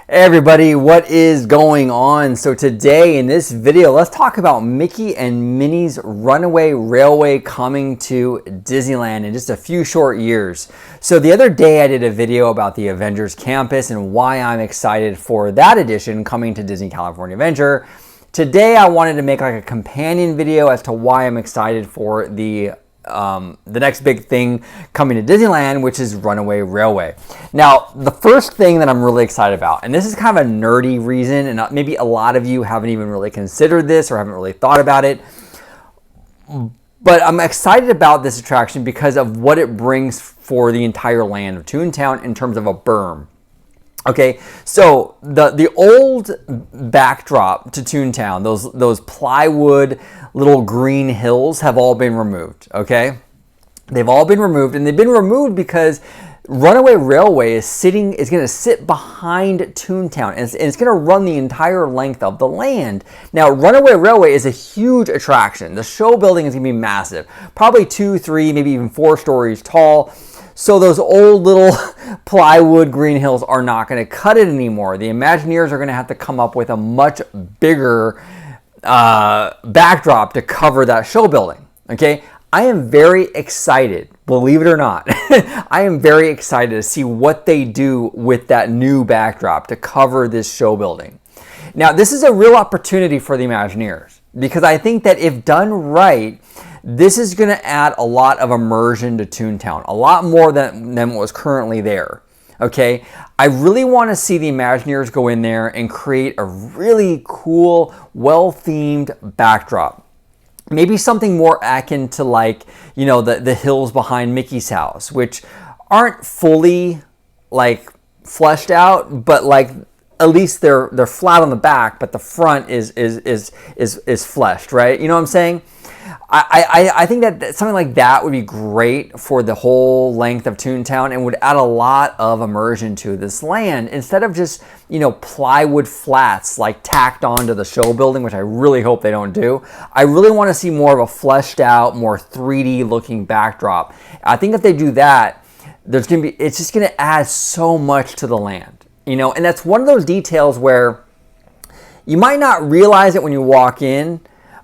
Hey everybody, what is going on? So today in this video, let's talk about Mickey and Minnie's Runaway Railway coming to Disneyland in just a few short years. So the other day I did a video about the Avengers Campus and why I'm excited for that edition coming to Disney California Adventure. Today I wanted to make like a companion video as to why I'm excited for the next big thing coming to Disneyland, which is Runaway Railway. Now, the first thing that I'm really excited about, and this is kind of a nerdy reason, and maybe a lot of you haven't even really considered this or haven't really thought about it, but I'm excited about this attraction because of what it brings for the entire land of Toontown in terms of a berm. Okay, so the old backdrop to Toontown, those plywood little green hills have all been removed, okay? They've all been removed, and they've been removed because Runaway Railway is going to sit behind Toontown, and it's going to run the entire length of the land. Now, Runaway Railway is a huge attraction. The show building is going to be massive, probably 2, 3, maybe even 4 stories tall. So those old little plywood green hills are not going to cut it anymore. The Imagineers are going to have to come up with a much bigger backdrop to cover that show building. Okay, I am very excited, believe it or not. I am very excited to see what they do with that new backdrop to cover this show building. Now, this is a real opportunity for the Imagineers because I think that if done right, this is going to add a lot of immersion to Toontown, a lot more than what was currently there. Okay, I really want to see the Imagineers go in there and create a really cool, well-themed backdrop. Maybe something more akin to like, you know, the hills behind Mickey's house, which aren't fully like fleshed out, but like at least they're flat on the back, but the front is fleshed, right? You know what I'm saying? I think that something like that would be great for the whole length of Toontown and would add a lot of immersion to this land instead of just, you know, plywood flats like tacked onto the show building, which I really hope they don't do. I really want to see more of a fleshed out, more 3D looking backdrop. I think if they do that, it's just going to add so much to the land, you know, and that's one of those details where you might not realize it when you walk in,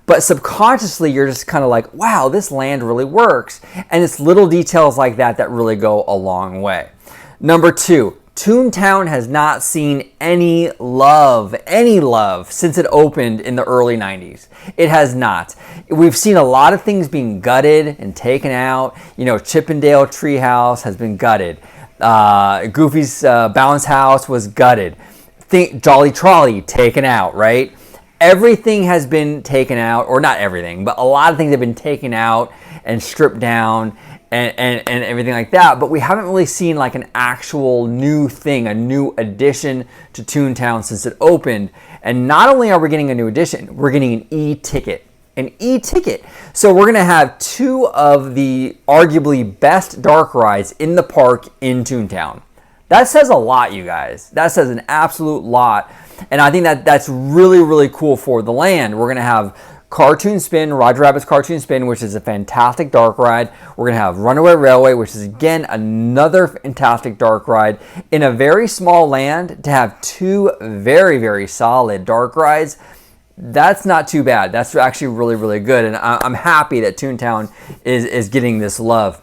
but subconsciously, you're just kind of like, wow, this land really works. And it's little details like that that really go a long way. Number 2, Toontown has not seen any love since it opened in the early 90s. It has not. We've seen a lot of things being gutted and taken out. You know, Chippendale Treehouse has been gutted. Goofy's Bounce House was gutted. Jolly Trolley taken out, right? Everything has been taken out, or not everything, but a lot of things have been taken out and stripped down and everything like that. But we haven't really seen like an actual new thing, a new addition to Toontown since it opened. And not only are we getting a new addition, we're getting an e-ticket. An e-ticket. So we're going to have 2 of the arguably best dark rides in the park in Toontown. That says a lot, you guys. That says an absolute lot. And I think that's really, really cool for the land. We're going to have Cartoon Spin, Roger Rabbit's Cartoon Spin, which is a fantastic dark ride. We're going to have Runaway Railway, which is, again, another fantastic dark ride. In a very small land, to have 2 very, very solid dark rides, that's not too bad. That's actually really, really good. And I'm happy that Toontown is getting this love.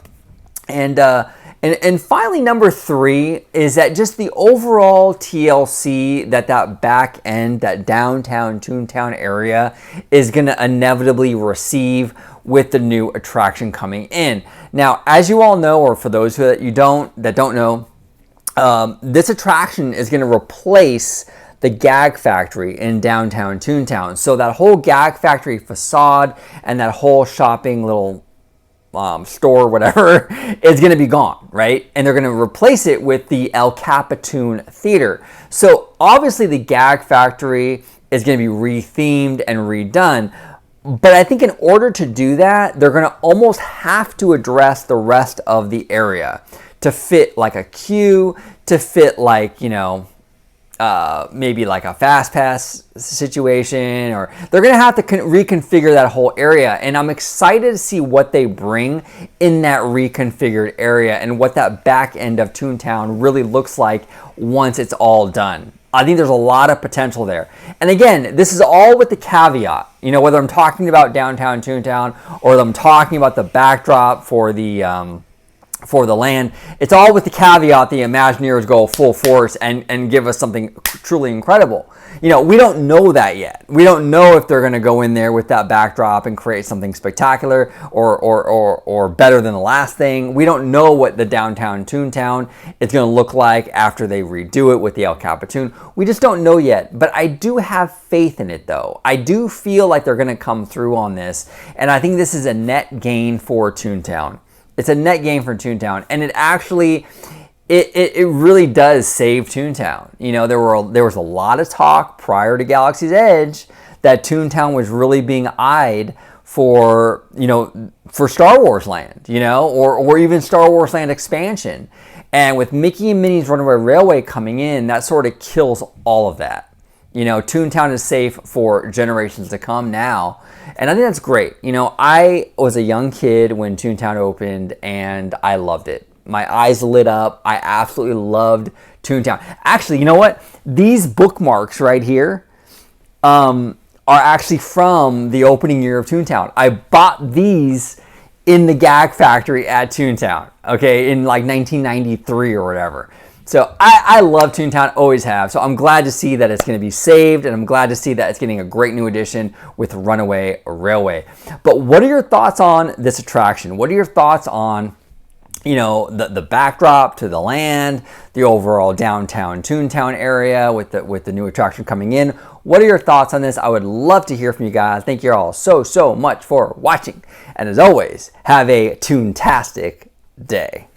And finally, number 3 is that just the overall TLC that back end, that downtown Toontown area is going to inevitably receive with the new attraction coming in. Now, as you all know, or for those that don't know, this attraction is going to replace the Gag Factory in downtown Toontown. So that whole Gag Factory facade and that whole shopping little store, whatever, is going to be gone, right? And they're going to replace it with the El Capitan Theater. So obviously the Gag Factory is going to be rethemed and redone. But I think in order to do that, they're going to almost have to address the rest of the area to fit like a queue, to fit like, you know, maybe like a fast pass situation, or they're going to have to reconfigure that whole area. And I'm excited to see what they bring in that reconfigured area and what that back end of Toontown really looks like once it's all done. I think there's a lot of potential there. And again, this is all with the caveat, you know, whether I'm talking about downtown Toontown or I'm talking about the backdrop for the land, it's all with the caveat the Imagineers go full force and give us something truly incredible. You know, we don't know that yet. We don't know if they're going to go in there with that backdrop and create something spectacular or better than the last thing. We don't know what the downtown Toontown is going to look like after they redo it with the El Capitan. We just don't know yet. But I do have faith in it, though. I do feel like they're going to come through on this, and I think this is a net gain for Toontown. It's a net gain for Toontown, and it actually, it really does save Toontown. You know, there was a lot of talk prior to Galaxy's Edge that Toontown was really being eyed for, you know, for Star Wars Land, you know, or even Star Wars Land expansion. And with Mickey and Minnie's Runaway Railway coming in, that sort of kills all of that. You know, Toontown is safe for generations to come now. And I think that's great. You know, I was a young kid when Toontown opened, and I loved it. My eyes lit up. I absolutely loved Toontown. Actually, you know what? These bookmarks right here are actually from the opening year of Toontown. I bought these in the Gag Factory at Toontown, okay, in like 1993 or whatever. So I love Toontown, always have. So I'm glad to see that it's going to be saved, and I'm glad to see that it's getting a great new addition with Runaway Railway. But what are your thoughts on this attraction? What are your thoughts on, you know, the backdrop to the land, the overall downtown Toontown area with the new attraction coming in? What are your thoughts on this? I would love to hear from you guys. Thank you all so much for watching. And as always, have a Toontastic day.